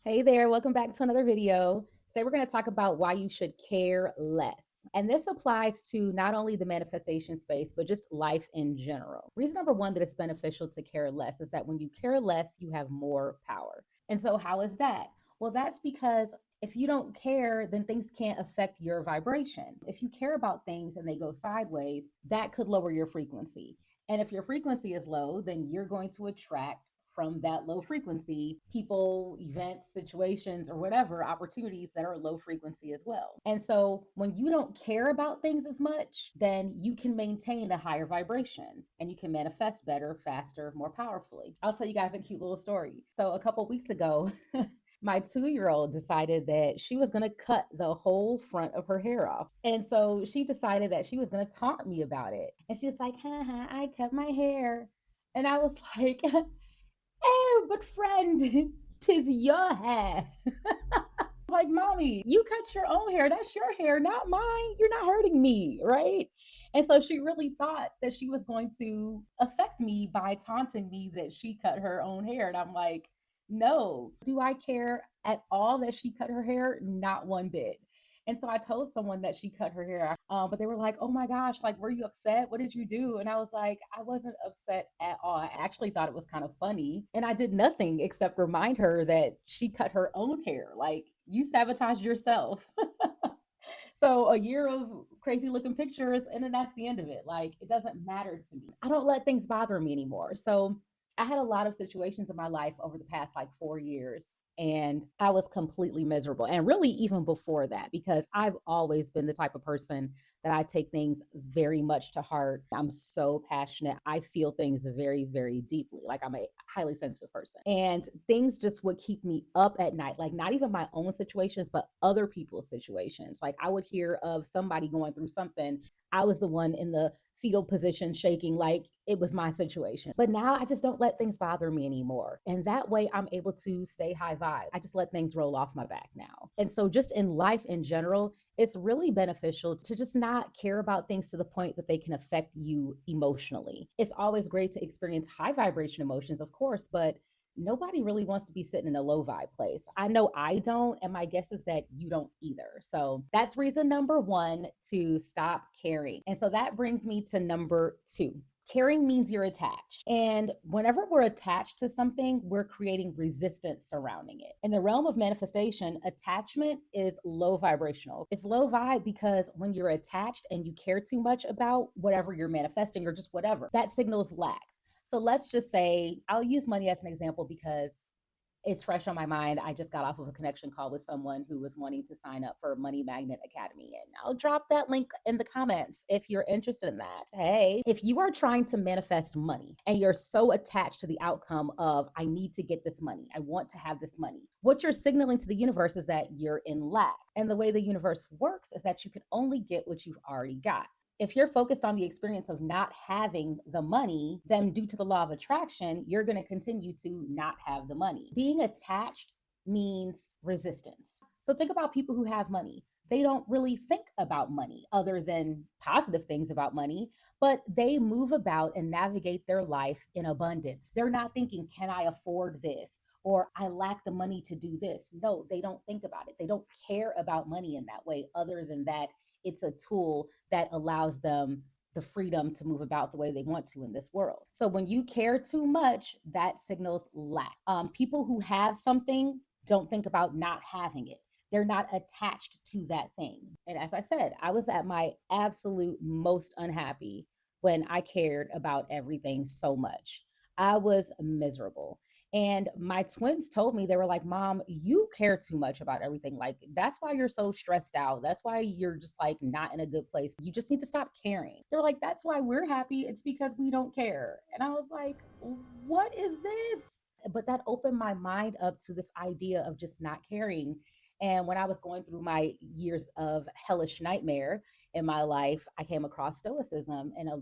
Hey there, welcome back to another video. Today we're going to talk about why you should care less. And this applies to not only the manifestation space, but just life in general. Reason number one that it's beneficial to care less is that when you care less, you have more power. And so, how is that? Well, that's because if you don't care, then things can't affect your vibration. If you care about things and they go sideways, that could lower your frequency. And if your frequency is low, then you're going to attract from that low frequency people, events, situations, or whatever opportunities that are low frequency as well. And so when you don't care about things as much, then you can maintain a higher vibration and you can manifest better, faster, more powerfully. I'll tell you guys a cute little story. So a couple weeks ago, my 2-year-old decided that she was going to cut the whole front of her hair off. And so she decided that she was going to taunt me about it. And she was like, haha, I cut my hair. And I was like, oh, but friend, tis your hair. Like, mommy, you cut your own hair. That's your hair, not mine. You're not hurting me, right? And so she really thought that she was going to affect me by taunting me that she cut her own hair. And I'm like, no. Do I care at all that she cut her hair? Not one bit. And so I told someone that she cut her hair, but they were like, oh my gosh, like, were you upset? What did you do? And I was like, I wasn't upset at all. I actually thought it was kind of funny. And I did nothing except remind her that she cut her own hair. Like, you sabotaged yourself. So a year of crazy looking pictures, and then that's the end of it. Like, it doesn't matter to me. I don't let things bother me anymore. So I had a lot of situations in my life over the past like 4 years, and I was completely miserable. And really, even before that, because I've always been the type of person that I take things very much to heart. I'm so passionate. I feel things very, very deeply. Like, I'm a highly sensitive person. And things just would keep me up at night, like not even my own situations, but other people's situations. Like, I would hear of somebody going through something. I was the one in the fetal position shaking like it was my situation. But now I just don't let things bother me anymore. And that way I'm able to stay high vibe. I just let things roll off my back now. And so, just in life in general, it's really beneficial to just not care about things to the point that they can affect you emotionally. It's always great to experience high vibration emotions, of course, but nobody really wants to be sitting in a low vibe place. I know I don't, and my guess is that you don't either. So that's reason number one to stop caring. And so that brings me to number two. Caring means you're attached. And whenever we're attached to something, we're creating resistance surrounding it. In the realm of manifestation, attachment is low vibrational. It's low vibe because when you're attached and you care too much about whatever you're manifesting or just whatever, that signals lack. So let's just say, I'll use money as an example because it's fresh on my mind. I just got off of a connection call with someone who was wanting to sign up for Money Magnet Academy. And I'll drop that link in the comments if you're interested in that. Hey, if you are trying to manifest money and you're so attached to the outcome of, I need to get this money, I want to have this money, what you're signaling to the universe is that you're in lack. And the way the universe works is that you can only get what you've already got. If you're focused on the experience of not having the money, then due to the law of attraction, you're going to continue to not have the money. Being attached means resistance. So think about people who have money. They don't really think about money other than positive things about money, but they move about and navigate their life in abundance. They're not thinking, can I afford this? Or I lack the money to do this. No, they don't think about it. They don't care about money in that way, other than that it's a tool that allows them the freedom to move about the way they want to in this world. So when you care too much, that signals lack. People who have something don't think about not having it. They're not attached to that thing. And as I said, I was at my absolute most unhappy when I cared about everything so much. I was miserable. And my twins told me, they were like, Mom, you care too much about everything. Like, that's why you're so stressed out. That's why you're just like not in a good place. You just need to stop caring. They were like, that's why we're happy. It's because we don't care. And I was like, what is this? But that opened my mind up to this idea of just not caring. And when I was going through my years of hellish nightmare in my life, I came across Stoicism, and a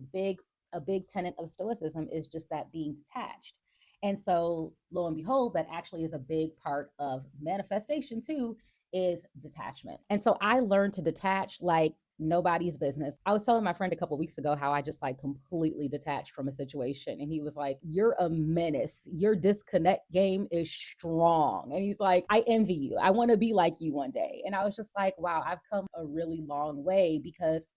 big tenet of Stoicism is just that being detached. And so, lo and behold, that actually is a big part of manifestation too, is detachment. And so I learned to detach like Nobody's business. I was telling my friend a couple weeks ago how I just like completely detached from a situation. And he was like, "You're a menace. Your disconnect game is strong." And he's like, "I envy you. I want to be like you one day." And I was just like, wow, I've come a really long way because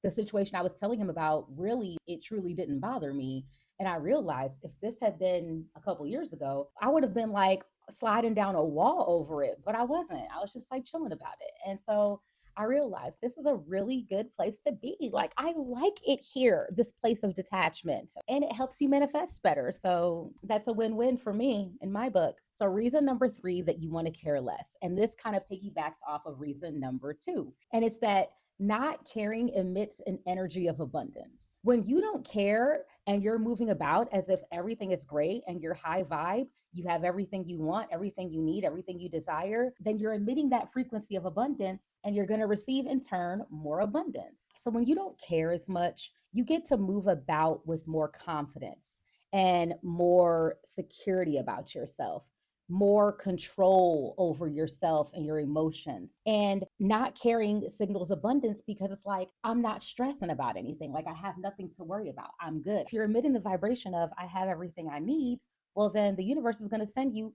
the situation I was telling him about really, it truly didn't bother me. And I realized if this had been a couple years ago, I would have been like sliding down a wall over it, but I wasn't. I was just like chilling about it. And so I realized this is a really good place to be. Like, I like it here, this place of detachment, and it helps you manifest better. So, that's a win win for me in my book. So, reason number three that you want to care less. And this kind of piggybacks off of reason number two. And it's that not caring emits an energy of abundance. When you don't care and you're moving about as if everything is great and you're high vibe, you have everything you want, everything you need, everything you desire, then you're emitting that frequency of abundance and you're going to receive in turn more abundance. So when you don't care as much, you get to move about with more confidence and more security about yourself, more control over yourself and your emotions. And not caring signals abundance because it's like, I'm not stressing about anything. Like, I have nothing to worry about. I'm good. If you're emitting the vibration of, I have everything I need, well, then the universe is going to send you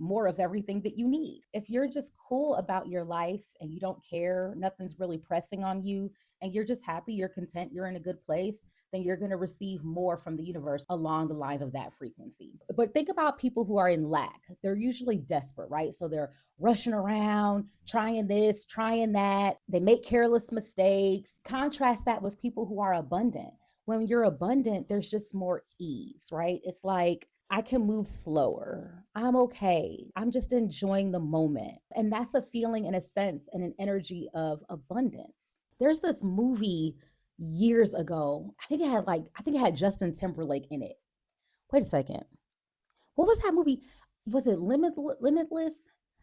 more of everything that you need. If you're just cool about your life and you don't care, nothing's really pressing on you, and you're just happy, you're content, you're in a good place, then you're going to receive more from the universe along the lines of that frequency. But think about people who are in lack. They're usually desperate, right? So they're rushing around, trying this, trying that. They make careless mistakes. Contrast that with people who are abundant. When you're abundant, there's just more ease, right? It's like, I can move slower. I'm okay. I'm just enjoying the moment. And that's a feeling and a sense and an energy of abundance. There's this movie years ago. I think it had Justin Timberlake in it. Wait a second. What was that movie? Was it Limitless?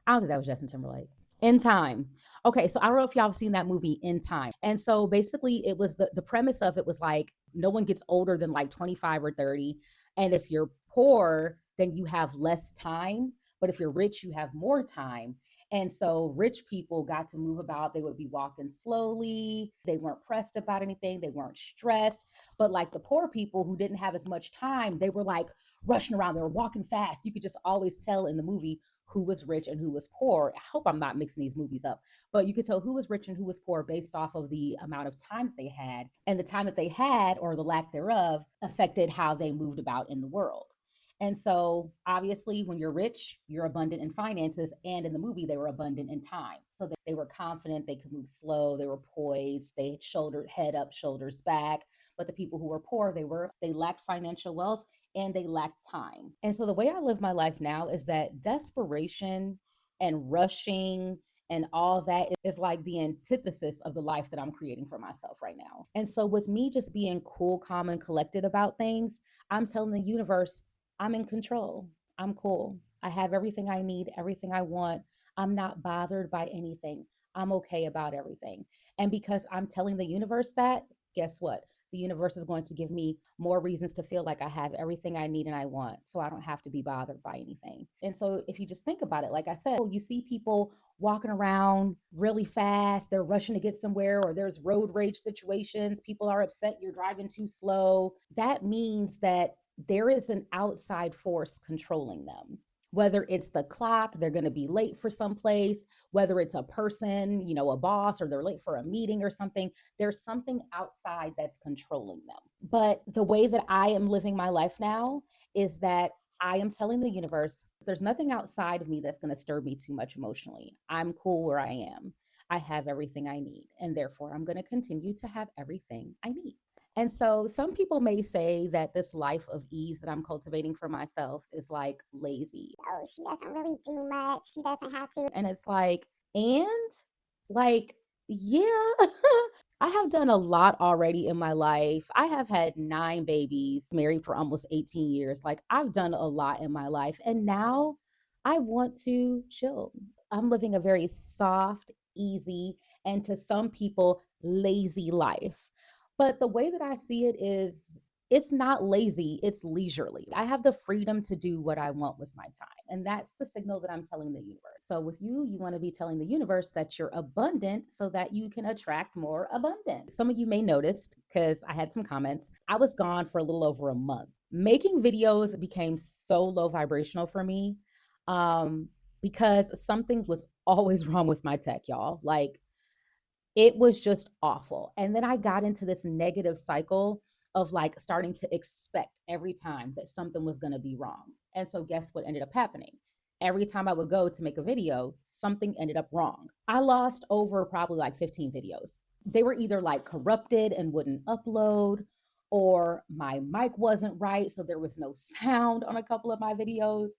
I don't think that was Justin Timberlake. In Time. Okay, so I don't know if y'all have seen that movie In Time. And so basically it was the premise of it was like no one gets older than like 25 or 30. And if you're poor, then you have less time. But if you're rich, you have more time. And so rich people got to move about. They would be walking slowly. They weren't pressed about anything. They weren't stressed. But like the poor people who didn't have as much time, they were like rushing around. They were walking fast. You could just always tell in the movie who was rich and who was poor. I hope I'm not mixing these movies up, but you could tell who was rich and who was poor based off of the amount of time that they had. And the time that they had, or the lack thereof, affected how they moved about in the world. And so, obviously, when you're rich, you're abundant in finances. And in the movie, they were abundant in time. So they were confident, they could move slow, they were poised, they shouldered head up, shoulders back. But the people who were poor, they lacked financial wealth and they lacked time. And so the way I live my life now is that desperation and rushing and all that is like the antithesis of the life that I'm creating for myself right now. And so with me just being cool, calm, and collected about things, I'm telling the universe, I'm in control. I'm cool. I have everything I need, everything I want. I'm not bothered by anything. I'm okay about everything. And because I'm telling the universe that, guess what? The universe is going to give me more reasons to feel like I have everything I need and I want. So I don't have to be bothered by anything. And so if you just think about it, like I said, you see people walking around really fast, they're rushing to get somewhere, or there's road rage situations, people are upset you're driving too slow. That means that there is an outside force controlling them. Whether it's the clock, they're going to be late for someplace, whether it's a person, a boss, or they're late for a meeting or something, there's something outside that's controlling them. But the way that I am living my life now is that I am telling the universe, there's nothing outside of me that's going to stir me too much emotionally. I'm cool where I am. I have everything I need. And therefore, I'm going to continue to have everything I need. And so some people may say that this life of ease that I'm cultivating for myself is like lazy. Oh, she doesn't really do much. She doesn't have to. And it's like, and like, yeah, I have done a lot already in my life. I have had 9 babies, married for almost 18 years. Like, I've done a lot in my life. And now I want to chill. I'm living a very soft, easy, and to some people, lazy life. But the way that I see it is It's not lazy, it's leisurely. I have the freedom to do what I want with my time. And that's the signal that I'm telling the universe. So with you, you want to be telling the universe that you're abundant so that you can attract more abundance. Some of you may notice, because I had some comments, I was gone for a little over a month. Making videos became so low vibrational for me, because something was always wrong with my tech, y'all. Like, it was just awful. And then I got into this negative cycle of like starting to expect every time that something was going to be wrong. And so, guess what ended up happening? Every time I would go to make a video, something ended up wrong. I lost over probably like 15 videos. They were either like corrupted and wouldn't upload, or my mic wasn't right. So there was no sound on a couple of my videos.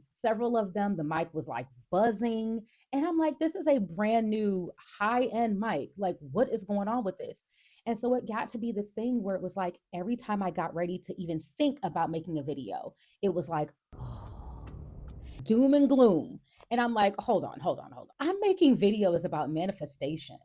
Several of them, the mic was like buzzing. And I'm like, this is a brand new high end mic. Like, what is going on with this? And so it got to be this thing where it was like every time I got ready to even think about making a video, it was like, oh, doom and gloom. And I'm like, hold on, hold on, hold on. I'm making videos about manifestation,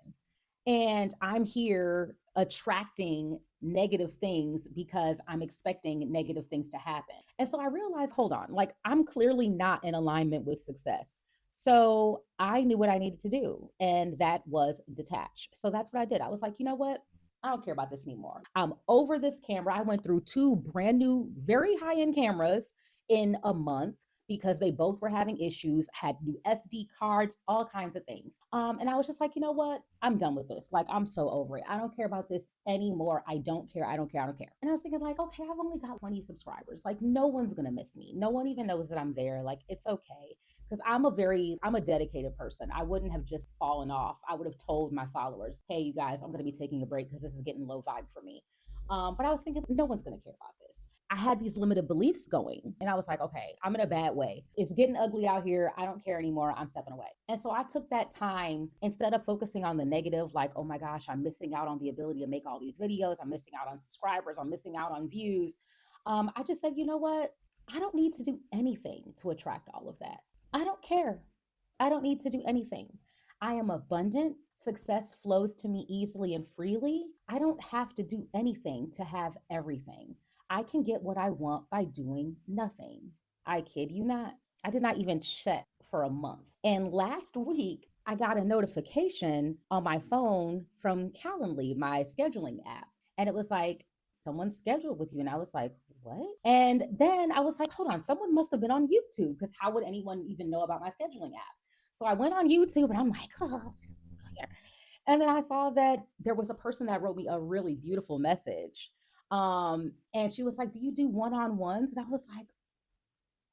and I'm here attracting negative things because I'm expecting negative things to happen. And so I realized, hold on, like I'm clearly not in alignment with success. So I knew what I needed to do, and that was detach. So that's what I did. I was like, you know what? I don't care about this anymore. I'm over this camera. I went through two brand new, very high end cameras in a month because they both were having issues, had new SD cards, all kinds of things. And I was just like, you know what? I'm done with this. Like, I'm so over it. I don't care about this anymore. I don't care. I don't care. I don't care. And I was thinking, like, okay, I've only got 20 subscribers. Like, no one's going to miss me. No one even knows that I'm there. Like, it's okay. Because I'm a dedicated person. I wouldn't have just fallen off. I would have told my followers, hey, you guys, I'm going to be taking a break because this is getting low vibe for me. But I was thinking, no one's going to care about this. I had these limited beliefs going, and I was like, okay, I'm in a bad way. It's getting ugly out here. I don't care anymore. I'm stepping away. And so I took that time, instead of focusing on the negative, like, oh my gosh, I'm missing out on the ability to make all these videos. I'm missing out on subscribers. I'm missing out on views. I just said, you know what? I don't need to do anything to attract all of that. I don't care. I don't need to do anything. I am abundant. Success flows to me easily and freely. I don't have to do anything to have everything. I can get what I want by doing nothing. I kid you not. I did not even check for a month. And last week, I got a notification on my phone from Calendly, my scheduling app. And it was like, someone scheduled with you. And I was like, what? And then I was like, hold on, someone must have been on YouTube, because how would anyone even know about my scheduling app? So I went on YouTube and I'm like, oh, and then I saw that there was a person that wrote me a really beautiful message. And she was like, do you do one-on-ones? And I was like,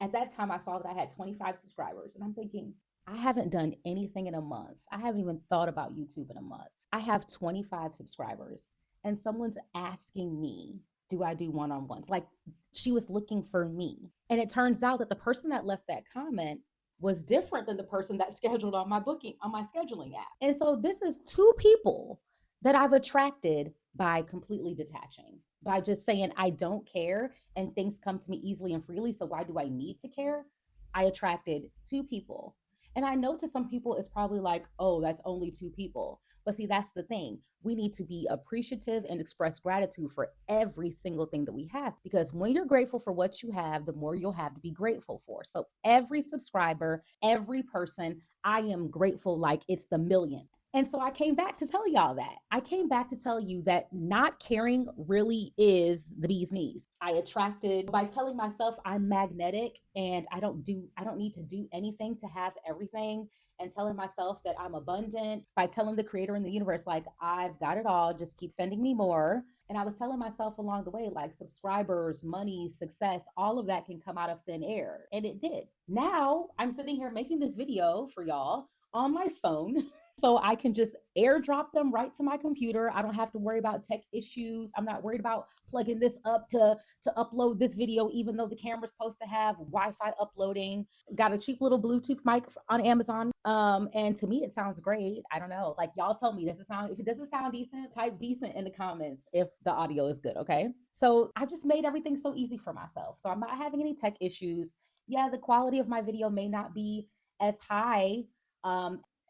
at that time I saw that I had 25 subscribers. And I'm thinking, I haven't done anything in a month. I haven't even thought about YouTube in a month. I have 25 subscribers. And someone's asking me, do I do one-on-ones? Like, she was looking for me. And it turns out that the person that left that comment was different than the person that scheduled on my scheduling app. And so this is two people that I've attracted by completely detaching, by just saying, I don't care, and things come to me easily and freely. So why do I need to care? I attracted two people. And I know to some people it's probably like, oh, that's only two people. But see, that's the thing. We need to be appreciative and express gratitude for every single thing that we have. Because when you're grateful for what you have, the more you'll have to be grateful for. So every subscriber, every person, I am grateful like it's the million. And so I came back to tell y'all that. I came back to tell you that not caring really is the bee's knees. I attracted by telling myself I'm magnetic and I don't need to do anything to have everything, and telling myself that I'm abundant by telling the creator in the universe, like, I've got it all, just keep sending me more. And I was telling myself along the way, like, subscribers, money, success, all of that can come out of thin air. And it did. Now I'm sitting here making this video for y'all on my phone. So I can just airdrop them right to my computer. I don't have to worry about tech issues. I'm not worried about plugging this up to upload this video, even though the camera's supposed to have Wi-Fi uploading. Got a cheap little Bluetooth mic on Amazon. And to me, it sounds great. I don't know. Like, y'all tell me, if it doesn't sound decent, type decent in the comments if the audio is good. Okay. So I've just made everything so easy for myself. So I'm not having any tech issues. Yeah, the quality of my video may not be as high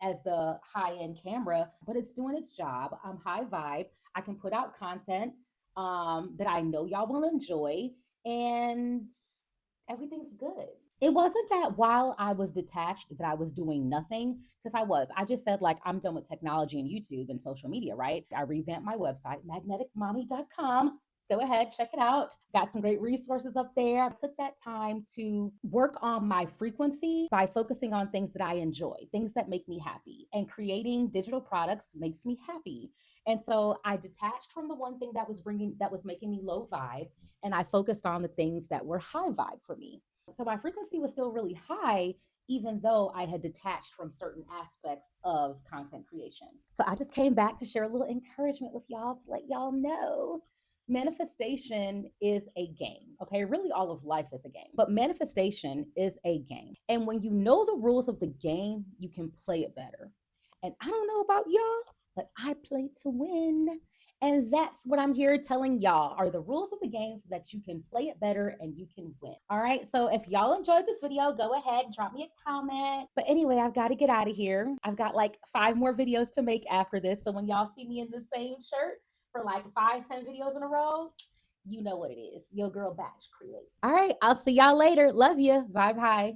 as the high end camera, but it's doing its job. I'm high vibe. I can put out content. that I know y'all will enjoy, and everything's good. It wasn't that while I was detached that I was doing nothing, because I was. I just said, like, I'm done with technology and YouTube and social media, right? I revamped my website, magneticmami.com. Go ahead, check it out. Got some great resources up there. I took that time to work on my frequency by focusing on things that I enjoy, things that make me happy. And creating digital products makes me happy. And so I detached from the one thing that was making me low vibe, and I focused on the things that were high vibe for me. So my frequency was still really high, even though I had detached from certain aspects of content creation. So I just came back to share a little encouragement with y'all to let y'all know manifestation is a game. Okay. Really, all of life is a game, but manifestation is a game. And when you know the rules of the game, you can play it better. And I don't know about y'all, but I play to win. And that's what I'm here telling y'all are the rules of the game so that you can play it better and you can win. All right. So if y'all enjoyed this video, go ahead and drop me a comment. But anyway, I've got to get out of here. I've got like 5 more videos to make after this. So when y'all see me in the same shirt for like 5, 10 videos in a row, you know what it is. Your girl Batch creates. All right. I'll see y'all later. Love you. Bye bye.